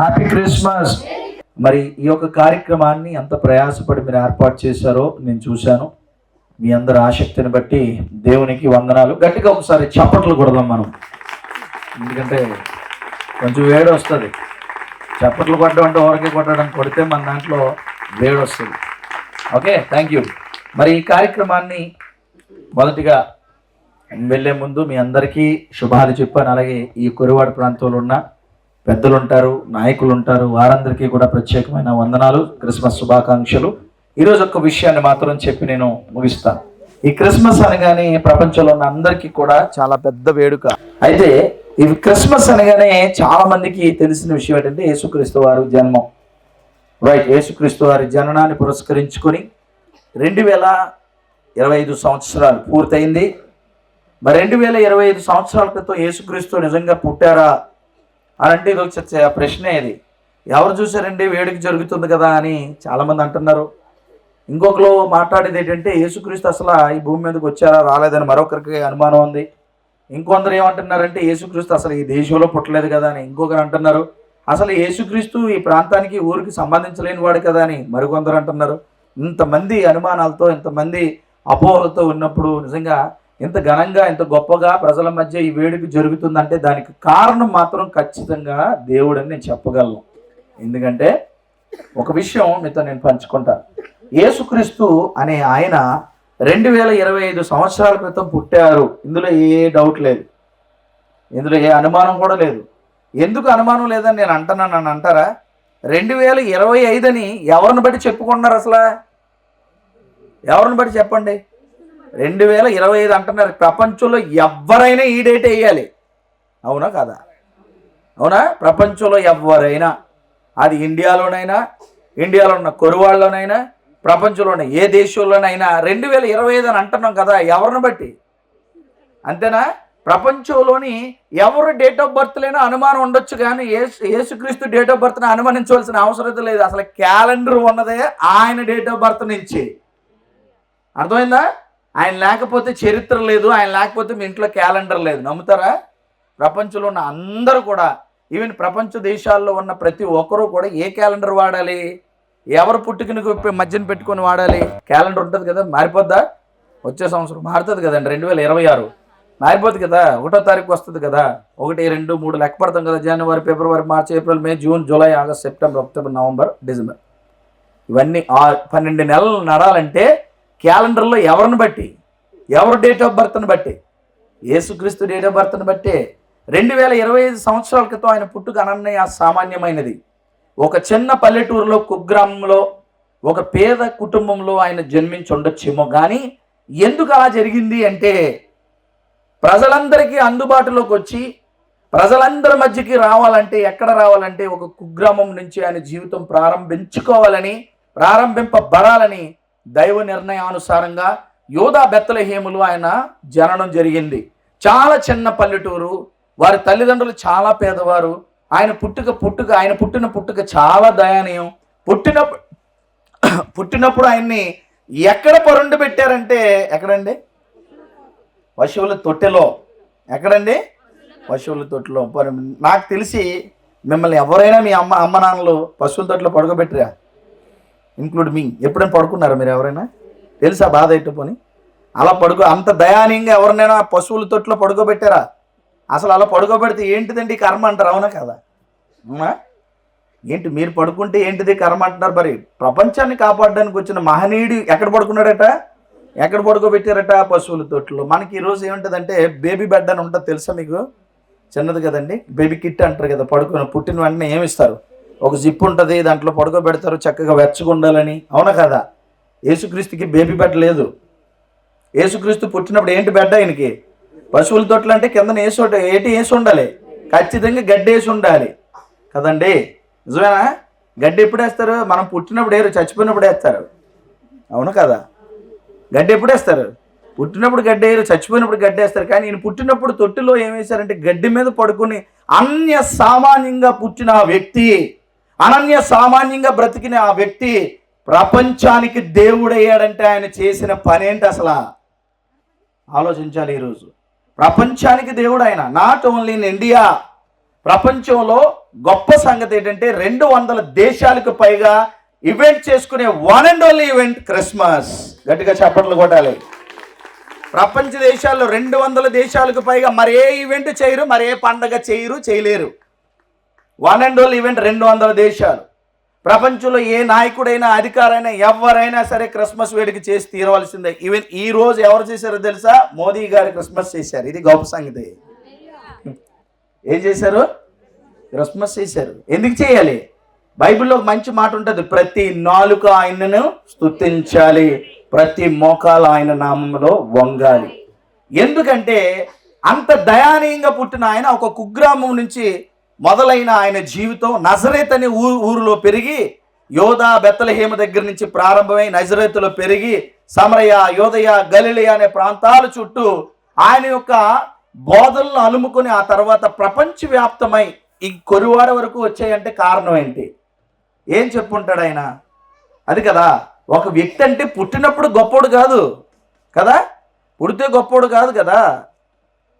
Happy Christmas. మరి ఈ యొక్క కార్యక్రమాన్ని ఎంత ప్రయాసపడి మీరు ఏర్పాటు చేశారో నేను చూశాను. మీ అందరి ఆసక్తిని బట్టి దేవునికి వందనాలు. గట్టిగా ఒకసారి చప్పట్లు కొడదాం మనం, ఎందుకంటే కొంచెం వేడి వస్తుంది. చప్పట్లు కొట్టడం అంటే ఊరకే కొట్టడం, కొడితే మన దాంట్లో వేడి వస్తుంది. Okay, thank you. మరి ఈ కార్యక్రమాన్ని మొదటిగా వెళ్ళే ముందు మీ అందరికీ శుభాలు చెప్పాను. అలాగే ఈ కురివాడ ప్రాంతంలో ఉన్న పెద్దలు ఉంటారు, నాయకులు ఉంటారు, వారందరికీ కూడా ప్రత్యేకమైన వందనాలు, క్రిస్మస్ శుభాకాంక్షలు. ఈరోజు ఒక విషయాన్ని మాత్రం చెప్పి నేను ముగిస్తాను. ఈ క్రిస్మస్ అనగానే ప్రపంచంలో ఉన్న అందరికీ కూడా చాలా పెద్ద వేడుక. అయితే ఈ క్రిస్మస్ అనగానే చాలా మందికి తెలిసిన విషయం ఏంటంటే యేసుక్రీస్తు వారి జన్మం. రైట్, యేసుక్రీస్తు వారి జననాన్ని పురస్కరించుకొని 2025 సంవత్సరాలు పూర్తయింది. మరి 2025 సంవత్సరాల క్రితం యేసుక్రీస్తు నిజంగా పుట్టారా అని అంటే ఇది ఒక ప్రశ్నే. ఇది ఎవరు చూసారండి, వేడుక జరుగుతుంది కదా అని చాలామంది అంటున్నారు. ఇంకొకరు మాట్లాడేది ఏంటంటే యేసుక్రీస్తు అసలు ఈ భూమి మీదకి వచ్చారా రాలేదని మరొకరికి అనుమానం ఉంది. ఇంకొందరు ఏమంటున్నారంటే యేసుక్రీస్తు అసలు ఈ దేశంలో పుట్టలేదు కదా అని ఇంకొకరు అంటున్నారు. అసలు యేసుక్రీస్తు ఈ ప్రాంతానికి ఊరికి సంబంధించలేని వాడు కదా అని మరికొందరు అంటున్నారు. ఇంతమంది అనుమానాలతో, ఇంతమంది అపోహలతో ఉన్నప్పుడు నిజంగా ఇంత ఘనంగా, ఇంత గొప్పగా ప్రజల మధ్య ఈ వేడుక జరుగుతుందంటే దానికి కారణం మాత్రం ఖచ్చితంగా దేవుడని నేను చెప్పగలను. ఎందుకంటే ఒక విషయం మీతో నేను పంచుకుంటాను. యేసుక్రీస్తు అనే ఆయన 2025 సంవత్సరాల క్రితం పుట్టారు. ఇందులో ఏ డౌట్ లేదు, ఇందులో ఏ అనుమానం కూడా లేదు. ఎందుకు అనుమానం లేదని నేను అంటున్నాను అంటారా? 2025 అని ఎవరిని బట్టి చెప్పుకుంటున్నారు? అసలు ఎవరిని బట్టి చెప్పండి? 2025 అంటున్నారు. ప్రపంచంలో ఎవరైనా ఈ డేట్ వేయాలి, అవునా కదా? అవునా? ప్రపంచంలో ఎవరైనా, అది ఇండియాలో ఉన్న కొరువాళ్ళలోనైనా, ప్రపంచంలో ఉన్న ఏ దేశంలోనైనా 2025 అని అంటున్నాం కదా, ఎవరిని బట్టి? అంతేనా? ప్రపంచంలోని ఎవరు డేట్ ఆఫ్ బర్త్ లేనా అనుమానం ఉండొచ్చు, కానీ యేసుక్రీస్తు డేట్ ఆఫ్ బర్త్ని అనుమానించవలసిన అవసరం లేదు. అసలు క్యాలెండర్ ఉన్నదే ఆయన డేట్ ఆఫ్ బర్త్ నుంచి. అర్థమైందా? ఆయన లేకపోతే చరిత్ర లేదు, ఆయన లేకపోతే మీ ఇంట్లో క్యాలెండర్ లేదు. నమ్ముతారా? ప్రపంచంలో ఉన్న అందరూ కూడా, ఈవెన్ ప్రపంచ దేశాల్లో ఉన్న ప్రతి ఒక్కరూ కూడా ఏ క్యాలెండర్ వాడాలి? ఎవరు పుట్టుకని మధ్యన పెట్టుకొని వాడాలి? క్యాలెండర్ ఉంటుంది కదా, మారిపోద్దా? వచ్చే సంవత్సరం మారుతుంది కదండి, 2026 మారిపోద్ది కదా, 1వ తారీఖు వస్తుంది కదా. 1, 2, 3 లెక్క పడతాం కదా. జనవరి, ఫిబ్రవరి, మార్చి, April, May, June, July, August, September, October, November, December, ఇవన్నీ 12 నెలలు నడాలంటే క్యాలెండర్లో ఎవరిని బట్టి? ఎవరు డేట్ ఆఫ్ బర్త్ని బట్టి? యేసుక్రీస్తు డేట్ ఆఫ్ బర్త్ని బట్టి. 2025 సంవత్సరాల క్రితం ఆయన పుట్టుక అనన్య సామాన్యమైనది. ఒక చిన్న పల్లెటూరులో, కుగ్రామంలో, ఒక పేద కుటుంబంలో ఆయన జన్మించి ఉండొచ్చేమో. కానీ ఎందుకు అలా జరిగింది అంటే, ప్రజలందరికీ అందుబాటులోకి వచ్చి ప్రజలందరి మధ్యకి రావాలంటే, ఎక్కడ రావాలంటే ఒక కుగ్రామం నుంచి ఆయన జీవితం ప్రారంభింపబడాలని దైవ నిర్ణయానుసారంగా యూదా బెత్లెహేములో ఆయన జననం జరిగింది. చాలా చిన్న పల్లెటూరు, వారి తల్లిదండ్రులు చాలా పేదవారు. ఆయన పుట్టిన పుట్టుక చాలా దయనీయం. పుట్టినప్పుడు ఆయన్ని ఎక్కడ పరుండి పెట్టారంటే, ఎక్కడండి? పశువుల తొట్టెలో. ఎక్కడండి? పశువుల తొట్టెలో. నాకు తెలిసి మిమ్మల్ని ఎవరైనా మీ అమ్మ నాన్నలు పశువుల తొట్టెలో పడుకోబెట్టరా? ఇంక్లూడ్ మీ. ఎప్పుడైనా పడుకున్నారా మీరు? ఎవరైనా తెలుసా బాధ ఎట్టుకొని? అలా అంత దయానీయంగా ఎవరినైనా పశువుల తొట్టులో పడుకోబెట్టారా? అసలు అలా పడుకోబెడితే ఏంటిదండి కర్మ అంటారు, అవునా కదా? ఏంటి మీరు పడుకుంటే ఏంటిది కర్మ అంటున్నారు? మరి ప్రపంచాన్ని కాపాడడానికి వచ్చిన మహనీయుడు ఎక్కడ పడుకున్నాడట? ఎక్కడ పడుకోబెట్టారట? పశువుల తొట్టులో. మనకి ఈరోజు ఏముంటుందంటే బేబీ బెడ్ అని ఉంటుంది, తెలుసా మీకు? చిన్నది కదండి, బేబీ కిట్ అంటారు కదా. పుట్టిన వెంటనే ఏమిస్తారు? ఒక జిప్ ఉంటుంది, దాంట్లో పడుకోబెడతారు చక్కగా వెచ్చగా ఉండాలని, అవునా కదా? యేసుక్రీస్తుకి బేబీ బెడ్ లేదు. యేసుక్రీస్తు పుట్టినప్పుడు ఏంటి బెడ్ ఆయనకి? పశువుల తొట్లు అంటే కింద వేసి ఉండాలి, ఖచ్చితంగా గడ్డి వేసి ఉండాలి కదండి. నిజమేనా? గడ్డి ఎప్పుడు వేస్తారు? మనం పుట్టినప్పుడు వేరు, చచ్చిపోయినప్పుడు వేస్తారు, అవును కదా? గడ్డి ఎప్పుడు వేస్తారు? పుట్టినప్పుడు గడ్డి వేరు, చచ్చిపోయినప్పుడు గడ్డి వేస్తారు. కానీ ఈయన పుట్టినప్పుడు తొట్టిలో ఏం వేశారంటే గడ్డి మీద పడుకుని అన్య సామాన్యంగా పుట్టిన ఆ వ్యక్తి, అనన్య సామాన్యంగా బ్రతికిన ఆ వ్యక్తి ప్రపంచానికి దేవుడయ్యాడంటే ఆయన చేసిన పని ఏంటి అసలు? ఆలోచించాలి. ఈరోజు ప్రపంచానికి దేవుడు ఆయన. నాట్ ఓన్లీ ఇన్ ఇండియా, ప్రపంచంలో గొప్ప సంగతి ఏంటంటే 200 దేశాలకు పైగా ఈవెంట్ చేసుకునే one and only event Christmas. గట్టిగా చప్పట్లు కొట్టాలి. ప్రపంచ దేశాల్లో 200 దేశాలకు పైగా మరే ఈవెంట్ చేయరు, మరే పండగ చేయలేరు. వన్ అండ్ ఓన్లీ ఈవెంట్ 200 దేశాలు. ప్రపంచంలో ఏ నాయకుడైనా అధికారైనా ఎవరైనా సరే క్రిస్మస్ వేడుక చేసి తీరవలసిందే. ఈవెన్ ఈ రోజు ఎవరు చేశారో తెలుసా? మోదీ గారు క్రిస్మస్ చేశారు. ఇది గొప్ప సంగతి. ఏం చేశారు? క్రిస్మస్ చేశారు. ఎందుకు చేయాలి? బైబిల్లో ఒక మంచి మాట ఉంటుంది, ప్రతి నాలుక ఆయనను స్తుతించాలి, ప్రతి మోకాలు ఆయన నామంలో వంగాలి. ఎందుకంటే అంత దయానీయంగా పుట్టిన ఆయన ఒక కుగ్రామం నుంచి మొదలైన ఆయన జీవితం నజరేత్ అనే ఊరిలో పెరిగి, యోధా బెత్లెహేము దగ్గర నుంచి ప్రారంభమై నజరేతులో పెరిగి సమరయ, యోదయ, గలిలయ అనే ప్రాంతాల చుట్టూ ఆయన యొక్క బోధనలు అలుముకొని ఆ తర్వాత ప్రపంచవ్యాప్తమై ఈ కొరివాడ వరకు వచ్చాయంటే కారణం ఏంటి? ఏం చెప్పుంటాడు ఆయన? అది కదా, ఒక వ్యక్తి అంటే పుట్టినప్పుడు గొప్పోడు కాదు కదా, పుడితే గొప్పోడు కాదు కదా.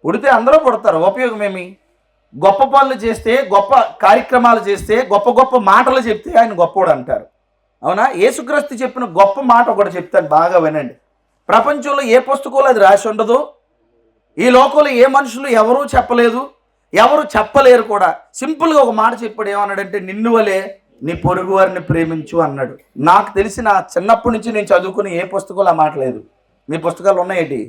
పుడితే అందరూ పుడతారు, ఉపయోగమేమి? గొప్ప పనులు చేస్తే, గొప్ప కార్యక్రమాలు చేస్తే, గొప్ప గొప్ప మాటలు చెప్తే ఆయన గొప్పోడు అంటారు. అవునా? యేసుక్రీస్తు చెప్పిన గొప్ప మాట ఒకటి చెప్తాను, బాగా వినండి. ప్రపంచంలో ఏ పుస్తకంలో అది రాసి ఉండదు, ఈ లోకంలో ఏ మనుషులు ఎవరూ చెప్పలేదు, ఎవరు చెప్పలేరు కూడా. సింపుల్గా ఒక మాట చెప్పాడు. ఏమన్నాడంటే, నిన్ను వలే నీ పొరుగు వారిని ప్రేమించు అన్నాడు. నాకు తెలిసిన చిన్నప్పటి నుంచి నేను చదువుకుని ఏ పుస్తకంలో ఆ మాట లేదు. మీ పుస్తకాలు ఉన్నాయేటి?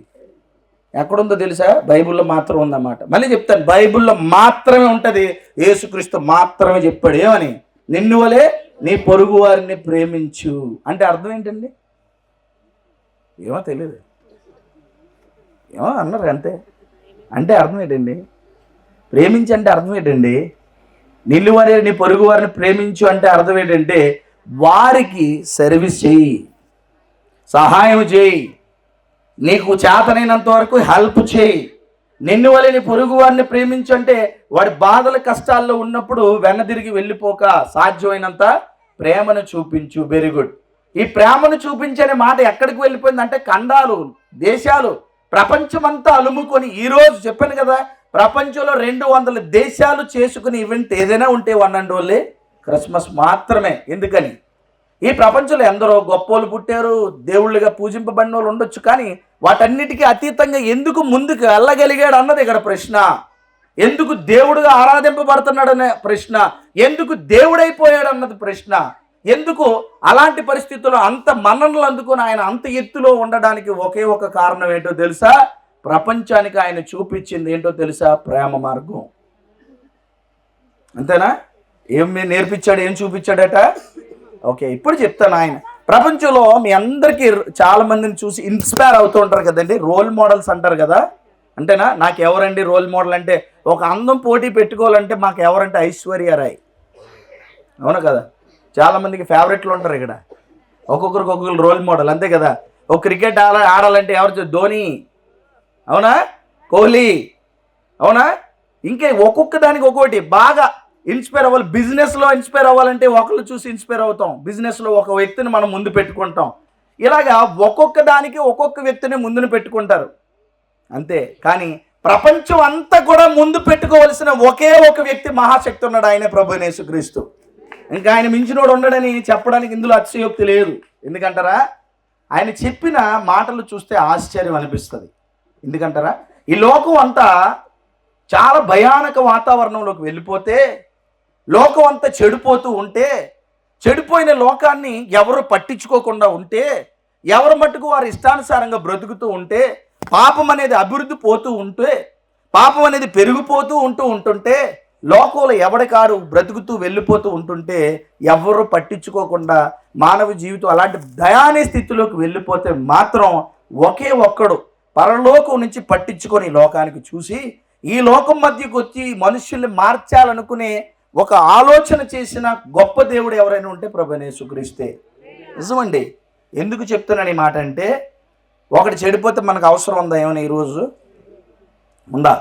ఎక్కడుందో తెలుసా? బైబిల్లో మాత్రం ఉందన్నమాట. మళ్ళీ చెప్తాను, బైబిల్లో మాత్రమే ఉంటుంది. యేసుక్రీస్తు మాత్రమే చెప్పాడు. ఏమని? నిన్ను వలే నీ పొరుగు వారిని ప్రేమించు అంటే అర్థం ఏంటండి? ఏమో తెలియదు, ఏమో అన్నారు అంతే. అంటే అర్థం ఏంటండి? ప్రేమించి అంటే అర్థం ఏంటండి? నిన్ను వలే నీ పొరుగు వారిని ప్రేమించు అంటే అర్థం ఏంటంటే వారికి సర్వీస్ చేయి, సహాయం చేయి, నీకు చేతనైనంత వరకు హెల్ప్ చేయి. నిన్ను వలె నీ పొరుగు వారిని ప్రేమించు అంటే వాడి బాధల కష్టాల్లో ఉన్నప్పుడు వెనదిరిగి వెళ్ళిపోక సాధ్యమైనంత ప్రేమను చూపించు. Very good. ఈ ప్రేమను చూపించనే మాట ఎక్కడికి వెళ్ళిపోయిందంటే ఖండాలు, దేశాలు, ప్రపంచమంతా అలుముకొని ఈరోజు చెప్పాను కదా, ప్రపంచంలో 200 దేశాలు చేసుకుని ఈవెంట్ ఏదైనా ఉంటే వన్ అండ్ ఓన్లీ క్రిస్మస్ మాత్రమే. ఎందుకని? ఈ ప్రపంచంలో ఎందరో గొప్పోళ్ళు పుట్టారు, దేవుళ్ళుగా పూజింపబడిన వాళ్ళు ఉండొచ్చు, కానీ వాటన్నిటికీ అతీతంగా ఎందుకు ముందుకు వెళ్ళగలిగాడు అన్నది ఇక్కడ ప్రశ్న. ఎందుకు దేవుడుగా ఆరాధింపబడుతున్నాడనే ప్రశ్న, ఎందుకు దేవుడైపోయాడు అన్నది ప్రశ్న, ఎందుకు అలాంటి పరిస్థితుల్లో అంత మన్ననలు అందుకొని ఆయన అంత ఎత్తులో ఉండడానికి ఒకే ఒక కారణం ఏంటో తెలుసా? ప్రపంచానికి ఆయన చూపించింది ఏంటో తెలుసా? ప్రేమ మార్గం. అంతేనా? ఏం నేర్పించాడు, ఏం చూపించాడట? ఓకే, ఇప్పుడు చెప్తాను. ఆయన ప్రపంచంలో మీ అందరికీ చాలా మందిని చూసి ఇన్స్పైర్ అవుతూ ఉంటారు కదండి, రోల్ మోడల్స్ అంటారు కదా. అంతేనా? నాకు ఎవరండి రోల్ మోడల్ అంటే, ఒక అందం పోటీ పెట్టుకోవాలంటే మాకు ఎవరంటే ఐశ్వర్య రాయ్. అవునా కదా? చాలామందికి ఫేవరెట్లు ఉంటారు ఇక్కడ, ఒక్కొక్కరికి ఒక్కొక్కరు రోల్ మోడల్, అంతే కదా. ఒక క్రికెట్ ఆడాలంటే ఎవరు? ధోని. అవునా? కోహ్లీ. అవునా? ఇంకే ఒక్కొక్క దానికి ఒక్కొక్కటి బాగా ఇన్స్పైర్ అవ్వాలి. బిజినెస్లో ఇన్స్పైర్ అవ్వాలంటే ఒకళ్ళు చూసి ఇన్స్పైర్ అవుతాం, బిజినెస్లో ఒక వ్యక్తిని మనం ముందు పెట్టుకుంటాం. ఇలాగా ఒక్కొక్క దానికి ఒక్కొక్క వ్యక్తిని ముందుని పెట్టుకుంటారు అంతే. కానీ ప్రపంచం అంతా కూడా ముందు పెట్టుకోవలసిన ఒకే ఒక వ్యక్తి మహాశక్తి ఉన్నాడు, ఆయనే ప్రభువైన యేసుక్రీస్తు. ఇంకా ఆయన మించినోడు ఉండడని చెప్పడానికి ఇందులో అతిశయోక్తి లేదు. ఎందుకంటారా? ఆయన చెప్పిన మాటలు చూస్తే ఆశ్చర్యం అనిపిస్తుంది. ఎందుకంటారా? ఈ లోకం అంతా చాలా భయానక వాతావరణంలోకి వెళ్ళిపోతే, లోకం అంతా చెడిపోతూ ఉంటే, చెడిపోయిన లోకాన్ని ఎవరు పట్టించుకోకుండా ఉంటే, ఎవరి మట్టుకు వారి ఇష్టానుసారంగా బ్రతుకుతూ ఉంటే, పాపం అనేది అభివృద్ధి పోతూ ఉంటే, పాపం అనేది పెరిగిపోతూ ఉంటుంటే, లోకంలో ఎవడికాడు బ్రతుకుతూ వెళ్ళిపోతూ ఉంటుంటే, ఎవరు పట్టించుకోకుండా మానవ జీవితం అలాంటి దయానే స్థితిలోకి వెళ్ళిపోతే మాత్రం ఒకే ఒక్కడు పరలోకం నుంచి పట్టించుకొని లోకానికి చూసి ఈ లోకం మధ్యకు వచ్చి మనుషుల్ని మార్చాలనుకునే ఒక ఆలోచన చేసిన గొప్ప దేవుడు ఎవరైనా ఉంటే ప్రభువైన యేసుక్రీస్తే. నిజమండి. ఎందుకు చెప్తున్నాను ఈ మాట అంటే, ఒకటి చెడిపోతే మనకు అవసరం ఉందా ఏమైనా? ఈరోజు ఉందా?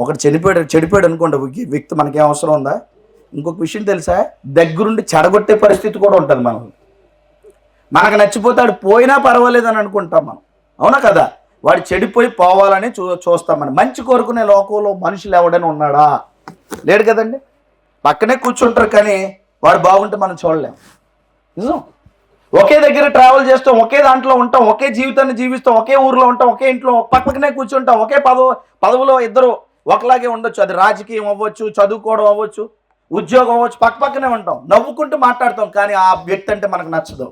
ఒకటి చెడిపోయాడు అనుకోండి వ్యక్తి, మనకేం అవసరం ఉందా? ఇంకొక విషయం తెలుసా? దగ్గరుండి చెడగొట్టే పరిస్థితి కూడా ఉంటుంది. మనకు నచ్చిపోతాడు పోయినా పర్వాలేదని అనుకుంటాం మనం. అవునా కదా? వాడు చెడిపోయి పోవాలని చూస్తాం మనం. మంచి కోరుకునే లోకంలో మనుషులు ఎవడైనా ఉన్నాడా? లేడు కదండి. పక్కనే కూర్చుంటారు కానీ వాడు బాగుంటే మనం చూడలేం. నిజం. ఒకే దగ్గర ట్రావెల్ చేస్తాం, ఒకే దాంట్లో ఉంటాం, ఒకే జీవితాన్ని జీవిస్తాం, ఒకే ఊర్లో ఉంటాం, ఒకే ఇంట్లో పక్కనే కూర్చుంటాం, ఒకే పదవిలో ఇద్దరు ఒకలాగే ఉండొచ్చు. అది రాజకీయం అవ్వచ్చు, చదువుకోవడం అవ్వచ్చు, ఉద్యోగం అవ్వచ్చు, పక్కనే ఉంటాం, నవ్వుకుంటూ మాట్లాడతాం. కానీ ఆ వ్యక్తి అంటే మనకు నచ్చదు,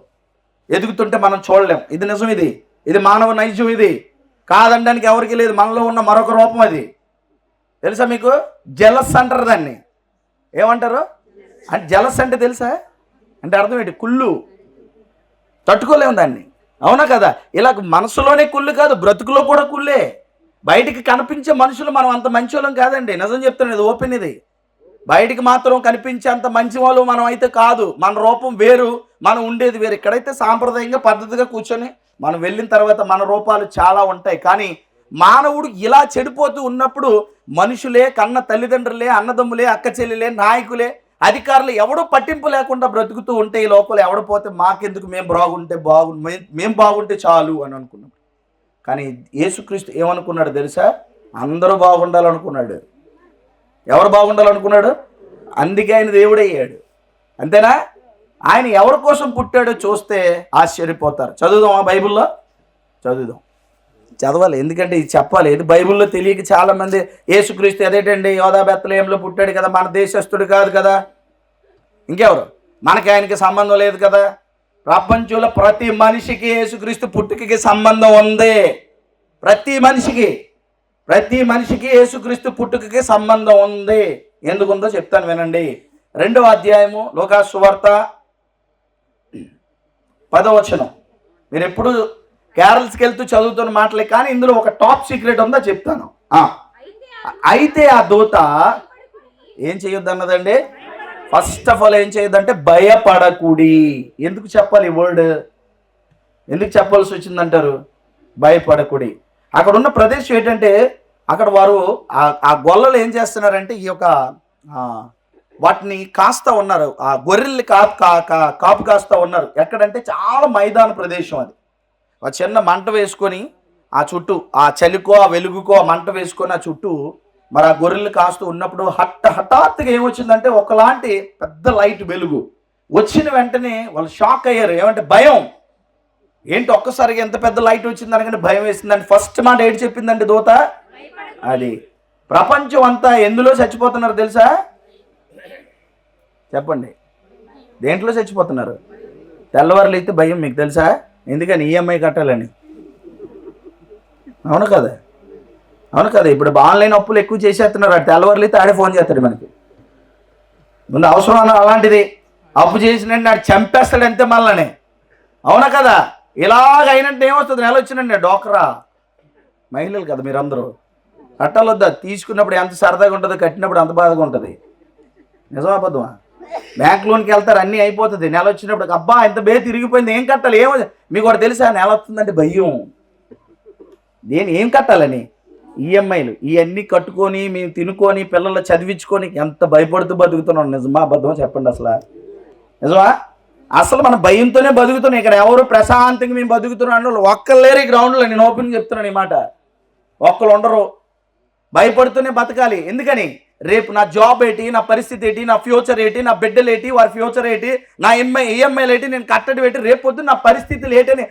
ఎదుగుతుంటే మనం చూడలేం. ఇది నిజం, ఇది మానవ నైజం. ఇది కాదనడానికి ఎవరికి లేదు. మనలో ఉన్న మరొక రూపం అది. తెలుసా మీకు? జెలస్ అంటారు దాన్ని. ఏమంటారు అంటే జెలస్ అంటే తెలుసా? అంటే అర్థం ఏంటి? కుళ్ళు. తట్టుకోలేము దాన్ని. అవునా కదా? ఇలా మనసులోనే కుళ్ళు కాదు, బ్రతుకులో కూడా కుళ్ళే. బయటికి కనిపించే మనుషులు మనం అంత మంచి వాళ్ళం కాదండి. నిజం చెప్తాను, ఇది ఓపెన్. ఇది బయటికి మాత్రం కనిపించే అంత మంచి వాళ్ళు మనం అయితే కాదు. మన రూపం వేరు, మనం ఉండేది వేరు. ఇక్కడైతే సాంప్రదాయంగా పద్ధతిగా కూర్చొని మనం వెళ్ళిన తర్వాత మన రూపాలు చాలా ఉంటాయి. కానీ మానవుడు ఇలా చెడిపోతూ ఉన్నప్పుడు మనుషులే, కన్న తల్లిదండ్రులే, అన్నదమ్ములే, అక్క చెల్లెలే, నాయకులే, అధికారులు ఎవడో పట్టింపు లేకుండా బ్రతుకుతూ ఉంటే ఈ లోపల ఎవడపోతే మాకెందుకు, మేము బాగుంటే చాలు అని అనుకున్నాం. కానీ యేసుక్రీస్తు ఏమనుకున్నాడు తెలుసా? అందరూ బాగుండాలనుకున్నాడు. ఎవరు బాగుండాలనుకున్నాడు? అందుకే ఆయన దేవుడయ్యాడు. అంతేనా? ఆయన ఎవరి కోసం పుట్టాడో చూస్తే ఆశ్చర్యపోతారు. చదువుదాం, బైబిల్లో చదువుదాం. చదవాలి, ఎందుకంటే ఇది చెప్పాలి. ఇది బైబిల్లో తెలియక చాలామంది యేసుక్రీస్తు అదేంటండి యోధా బెత్లెహేంలో పుట్టాడు కదా, మన దేశస్థుడు కాదు కదా, ఇంకెవరు, మనకి ఆయనకి సంబంధం లేదు కదా. ప్రపంచంలో ప్రతి మనిషికి యేసుక్రీస్తు పుట్టుకకి సంబంధం ఉంది. ప్రతి మనిషికి యేసుక్రీస్తు పుట్టుకకి సంబంధం ఉంది. ఎందుకుందో చెప్తాను వినండి. 2వ అధ్యాయము లూకాసు సువార్త 10వ వచనం. మీరు ఎప్పుడు క్యారల్స్కి వెళ్తూ చదువుతున్న మాటలే, కానీ ఇందులో ఒక టాప్ సీక్రెట్ ఉందో చెప్తాను. అయితే ఆ దూత ఏం చేయొద్దు అన్నదండి? ఫస్ట్ ఆఫ్ ఆల్ ఏం చేయొద్దంటే భయపడకుడి. ఎందుకు చెప్పాలి ఈ వర్డ్? ఎందుకు చెప్పాల్సి వచ్చిందంటారు? భయపడకుడి. అక్కడ ఉన్న ప్రదేశం ఏంటంటే, అక్కడ వారు ఆ గొల్లలు ఏం చేస్తున్నారంటే ఈ యొక్క వాటిని కాస్తా ఉన్నారు. ఆ గొర్రెల్ని కాపు కాస్తా ఉన్నారు. ఎక్కడంటే చాలా మైదాన ప్రదేశం. అది ఒక చిన్న మంట వేసుకొని ఆ చుట్టూ, ఆ చలికో ఆ వెలుగుకో ఆ మంట వేసుకొని ఆ చుట్టూ మరి ఆ గొర్రెలు కాస్తూ ఉన్నప్పుడు హఠాత్తుగా ఏమొచ్చిందంటే ఒకలాంటి పెద్ద లైట్ వెలుగు వచ్చిన వెంటనే వాళ్ళు షాక్ అయ్యారు. ఏమంటే భయం. ఏంటి ఒక్కసారిగా ఎంత పెద్ద లైట్ వచ్చింది అనగానే భయం వేసిందండి. ఫస్ట్ మాట ఏంటి చెప్పిందండి దూత? అది ప్రపంచం అంతా ఎందులో చచ్చిపోతున్నారు తెలుసా? చెప్పండి, దేంట్లో చచ్చిపోతున్నారు? తెల్లవారులు అయితే భయం, మీకు తెలుసా? ఎందుకని? ఈఎంఐ కట్టాలని. అవును కదా? ఇప్పుడు ఆన్లైన్ అప్పులు ఎక్కువ చేసేస్తున్నారు. తెల్లవారులు అయితే ఆడే ఫోన్ చేస్తాడు మనకి. ముందు అవసరం అలాంటిది. అప్పు చేసినండి ఆడు చంపేస్తాడు అంతే మళ్ళనే. అవునా కదా? ఇలాగైనట్టు ఏమొస్తుంది? నెల వచ్చినండి డోక్రా మహిళలు కదా మీరందరూ. కట్టాలొద్దా? తీసుకున్నప్పుడు ఎంత సరదాగా ఉంటుందో, కట్టినప్పుడు అంత బాధగా ఉంటుంది. నిజమా అబద్ధమా? బ్యాంక్ లోన్కి వెళ్తారు, అన్నీ అయిపోతుంది. నెల వచ్చినప్పుడు అబ్బా ఇంత తిరిగిపోయింది, ఏం కట్టాలి? మీకు కూడా తెలుసా? నెల వస్తుందంటే భయం. ఏం కట్టాలని? ఈఎంఐలు ఇవన్నీ కట్టుకొని మేము తినుకొని పిల్లలు చదివించుకొని ఎంత భయపడుతూ బతుకుతున్నాం. నిజమా అబద్ధమా చెప్పండి? నిజమా? అసలు మన భయంతోనే బతుకుతున్నాం. ఇక్కడ ఎవరు ప్రశాంతంగా మేము బతుకుతున్నాం ఒక్కరు లేరు ఈ గ్రౌండ్లో. నేను ఓపెన్గా చెప్తున్నాను ఈ మాట. ఒక్కరు ఉండరు. భయపడుతూనే బతకాలి. ఎందుకని? రేపు నా జాబ్ ఏంటి, నా పరిస్థితి ఏంటి, నా ఫ్యూచర్ ఏంటి, నా బిడ్డలు ఏంటి, వారి ఫ్యూచర్ ఏంటి, నా ఈఎంఐలు ఏంటి, నేను కట్టడం ఏంటి, రేపు పొద్దు నా పరిస్థితులు ఏంటని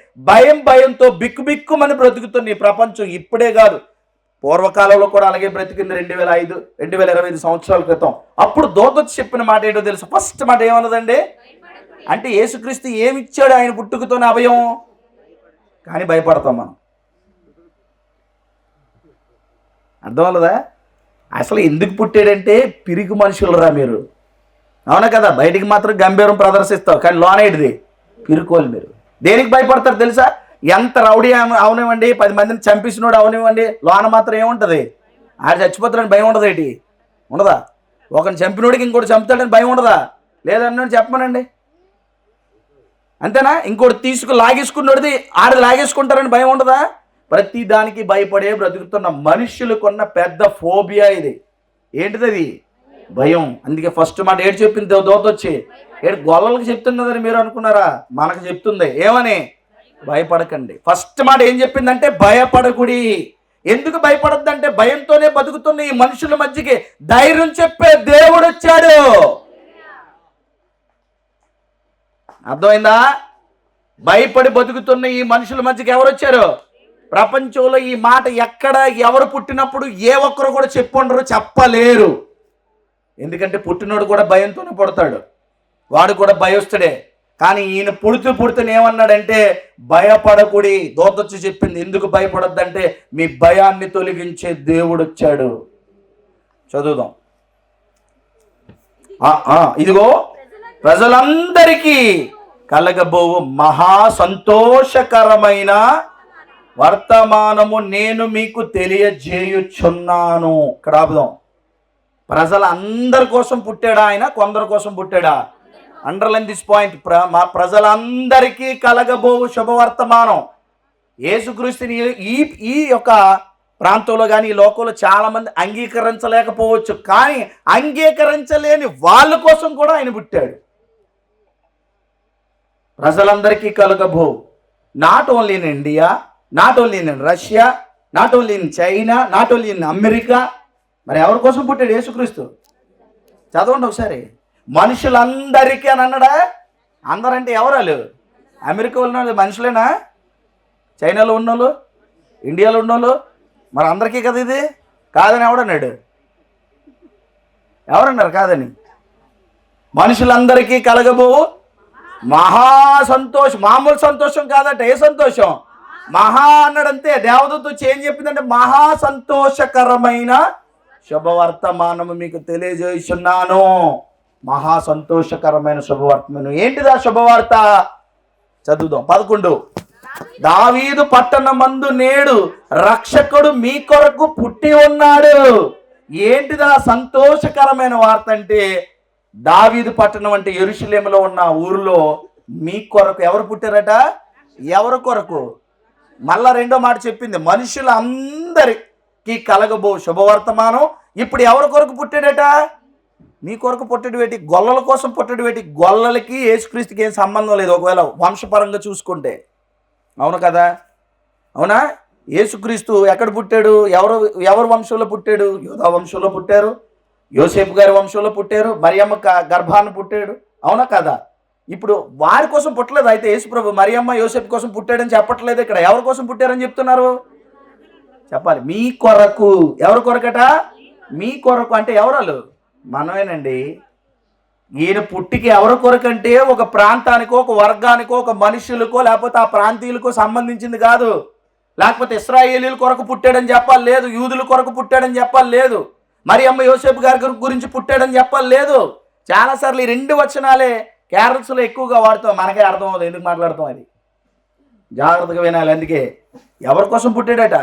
భయంతో బిక్కుమని బ్రతుకుతుంది ఈ ప్రపంచం. ఇప్పుడే కాదు, పూర్వకాలంలో కూడా అలాగే బ్రతికింది. 2025 సంవత్సరాల క్రితం. అప్పుడు దూత చెప్పిన మాట ఏంటో తెలుసు? ఫస్ట్ మాట ఏమన్నదండి? అంటే యేసుక్రీస్తు ఏమిచ్చాడు ఆయన పుట్టుకతోనే? అభయం. కానీ భయపడతాం మనం. అర్థం అవ్వదా? అసలు ఎందుకు పుట్టాడంటే పిరికి మనుషులరా మీరు. అవునా కదా? బయటికి మాత్రం గంభీరం ప్రదర్శిస్తావు, కానీ లోనేటిది పిరుకోలు మీరు. దేనికి భయపడతారు తెలుసా? ఎంత రౌడీ అవనివ్వండి, 10 మందిని చంపించినోడు అవనివ్వండి, లోన మాత్రం ఏముంటుంది? ఆడు చచ్చిపోతాడని భయం ఉండదు. ఏంటి ఉండదా? ఒకరిని చంపినోడికి ఇంకోటి చంపుతాడని భయం ఉండదా? లేదన్నాడు చెప్పమనండి. అంతేనా? ఇంకోటి లాగేసుకున్నోడిది ఆడది లాగేసుకుంటారని భయం ఉండదా? ప్రతి దానికి భయపడే బ్రతుకుతున్న మనుషులకున్న పెద్ద ఫోబియా ఇది. ఏంటిది? అది భయం. అందుకే ఫస్ట్ మాట ఏడు చెప్పింది దోత వచ్చి. ఏడు గొల్లలకు చెప్తున్నదని మీరు అనుకున్నారా? మనకు చెప్తుంది. ఏమని? భయపడకండి. ఫస్ట్ మాట ఏం చెప్పిందంటే భయపడకుడి. ఎందుకు భయపడద్దంటే భయంతోనే బతుకుతున్న ఈ మనుషుల మధ్యకి ధైర్యం చెప్పే దేవుడు వచ్చాడు. అర్థమైందా? భయపడి బతుకుతున్న ఈ మనుషుల మధ్యకి ఎవరు వచ్చారు? ప్రపంచంలో ఈ మాట ఎక్కడ ఎవరు పుట్టినప్పుడు ఏ ఒక్కరు కూడా చెప్పుండరు, చెప్పలేరు. ఎందుకంటే పుట్టినోడు కూడా భయంతోనే పుడతాడు, వాడు కూడా భయస్తుడే. కానీ ఈయన పుడుతూనే ఏమన్నాడంటే భయపడకుడి. దూతొచ్చి చెప్పింది ఎందుకు భయపడొద్దంటే మీ భయాన్ని తొలగించే దేవుడు వచ్చాడు. చదువుదాం. ఇదిగో ప్రజలందరికీ కలగబోవు మహా సంతోషకరమైన వర్తమానము నేను మీకు తెలియజేయుచున్నాను. ఇక్కడ ఆపుదాం. ప్రజలందరి కోసం పుట్టాడా ఆయన? కొందరి కోసం పుట్టాడా? Underline this point. మా ప్రజలందరికీ కలగబోవు శుభవర్తమానం. యేసుక్రీస్తుని ఈ యొక్క ప్రాంతంలో కానీ ఈ లోకంలో చాలామంది అంగీకరించలేకపోవచ్చు, కానీ అంగీకరించలేని వాళ్ళ కోసం కూడా ఆయన పుట్టాడు. ప్రజలందరికీ కలగబోవు. Not only in India, not only in Russia, not only in China, not only in America. మరి ఎవరి కోసం పుట్టాడు యేసుక్రీస్తు? చదవండి ఒకసారి. మనుషులందరికీ అని అన్నాడా? అందరంటే ఎవరాలు? అమెరికా ఉన్న వాళ్ళు మనుషులేనా? చైనాలో ఉన్నోళ్ళు, ఇండియాలో ఉన్నోళ్ళు, మరి అందరికీ కదా ఇది? కాదని ఎవడన్నాడు? ఎవరన్నారు కాదని? మనుషులందరికీ కలగబోవు మహా సంతోషం. మామూలు సంతోషం కాదట. ఏ సంతోషం? మహా అన్నాడంతే. దేవదూత వచ్చి ఏం చెప్పిందంటే మహా సంతోషకరమైన శుభవర్తమానము మీకు తెలియజేస్తున్నాను. మహా సంతోషకరమైన శుభవర్తమానం. ఏంటిదా శుభవార్త? చదువుదాం. 11. దావీదు పట్టణమందు నేడు రక్షకుడు మీ కొరకు పుట్టి ఉన్నాడు. ఏంటిదా సంతోషకరమైన వార్త అంటే దావీదు పట్టణం అంటే యెరూషలేములో ఉన్న ఊరిలో మీ కొరకు ఎవరు పుట్టారట? ఎవరి కొరకు? మళ్ళా రెండో మాట చెప్పింది మనుషులందరికీ కలగబో శుభవర్తమానం. ఇప్పుడు ఎవరి కొరకు పుట్టాడట? మీ కొరకు పుట్టడు వేటి? గొల్లల కోసం పుట్టడు వేటి? గొల్లలకి యేసుక్రీస్తుకి ఏం సంబంధం లేదు ఒకవేళ వంశపరంగా చూసుకుంటే. అవును కదా? అవునా? యేసుక్రీస్తు ఎక్కడ పుట్టాడు? ఎవరు వంశంలో పుట్టాడు? యూదా వంశంలో పుట్టారు, యోసేపు గారి వంశంలో పుట్టారు, మరియమ్మ గర్భాన్ని పుట్టాడు. అవునా కదా? ఇప్పుడు వారి కోసం పుట్టలేదు. అయితే యేసుప్రభు మరియమ్మ యోసేపు కోసం పుట్టాడని చెప్పట్లేదు. ఇక్కడ ఎవరి కోసం పుట్టారని చెప్తున్నారు? చెప్పాలి. మీ కొరకు. ఎవరి కొరకట? మీ కొరకు అంటే ఎవరాలు? మనమేనండి. ఈయన పుట్టికి ఎవరి కొరకంటే ఒక ప్రాంతానికో, ఒక వర్గానికో, ఒక మనుషులకో, లేకపోతే ఆ ప్రాంతీయులకో సంబంధించింది కాదు. లేకపోతే ఇశ్రాయేలీల కొరకు పుట్టాడని చెప్పాలి లేదు, యూదుల కొరకు పుట్టాడని చెప్పాలి లేదు, మరి అమ్మ యోసేపు గారి గురించి పుట్టాడని చెప్పాలి లేదు. చాలాసార్లు ఈ 2 వచనాలే క్యారల్స్లో ఎక్కువగా వాడుతాం. మనకే అర్థం అవుతుంది ఎందుకు మాట్లాడతాం. అది జాగ్రత్తగా వినాలి. అందుకే ఎవరి కోసం పుట్టాడట?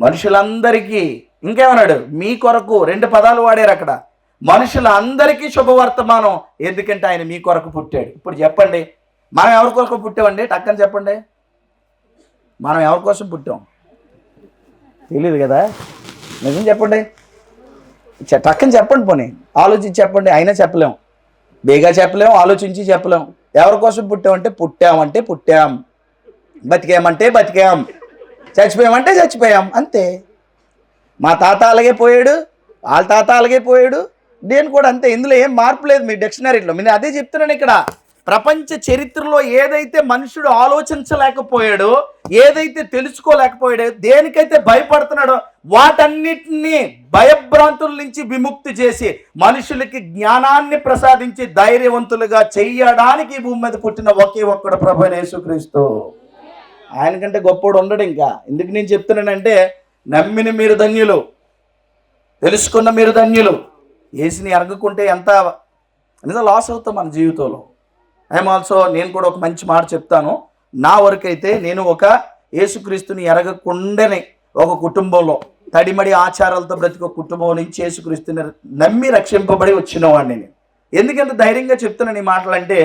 మనుషులందరికీ. ఇంకేమన్నాడు? మీ కొరకు. 2 పదాలు వాడారు అక్కడ. మనుషులందరికీ శుభవర్తమానం. ఎందుకంటే ఆయన మీ కొరకు పుట్టాడు. ఇప్పుడు చెప్పండి, మనం ఎవరి కొరకు పుట్టామండి? టక్కని చెప్పండి. మనం ఎవరి కోసం పుట్టాం? తెలియదు కదా? నిజం చెప్పండి. టక్కని చెప్పండి. పోనీ ఆలోచించి చెప్పండి. అయినా చెప్పలేం, బేగా చెప్పలేం, ఆలోచించి చెప్పలేం. ఎవరి కోసం పుట్టామంటే పుట్టాం, బతికామంటే బతికాం, చచ్చిపోయామంటే చచ్చిపోయాం, అంతే. మా తాత అలాగే పోయాడు, వాళ్ళ తాత అలాగే పోయాడు, నేను కూడా అంతే. ఇందులో ఏం మార్పు లేదు మీ డిక్షనరీలో. నేను అదే చెప్తున్నాను. ఇక్కడ ప్రపంచ చరిత్రలో ఏదైతే మనుషుడు ఆలోచించలేకపోయాడో, ఏదైతే తెలుసుకోలేకపోయాడో, దేనికైతే భయపడుతున్నాడో వాటన్నిటినీ భయభ్రాంతుల నుంచి విముక్తి చేసి మనుషులకి జ్ఞానాన్ని ప్రసాదించి ధైర్యవంతులుగా చెయ్యడానికి భూమి మీద పుట్టిన ఒకే ఒక్కడు ప్రభువైన యేసుక్రీస్తు. ఆయన కంటే గొప్పోడు ఉండడు ఇంకా. ఎందుకు నేను చెప్తున్నానంటే నమ్మిన మీరు ధన్యులు, తెలుసుకున్న మీరు ధన్యులు. యేసుని ఎరగకుంటే ఎంత నిజంగా లాస్ అవుతాం మన జీవితంలో. ఐఎమ్ ఆల్సో, నేను కూడా ఒక మంచి మాట చెప్తాను. నా వరకైతే నేను ఒక యేసుక్రీస్తుని ఎరగకుండానే ఒక కుటుంబంలో తడిమడి ఆచారాలతో బ్రతికి ఒక కుటుంబం నుంచి యేసుక్రీస్తుని నమ్మి రక్షింపబడి వచ్చిన వాడిని నేను. ఎందుకంటే ధైర్యంగా చెప్తున్నాను ఈ మాటలంటే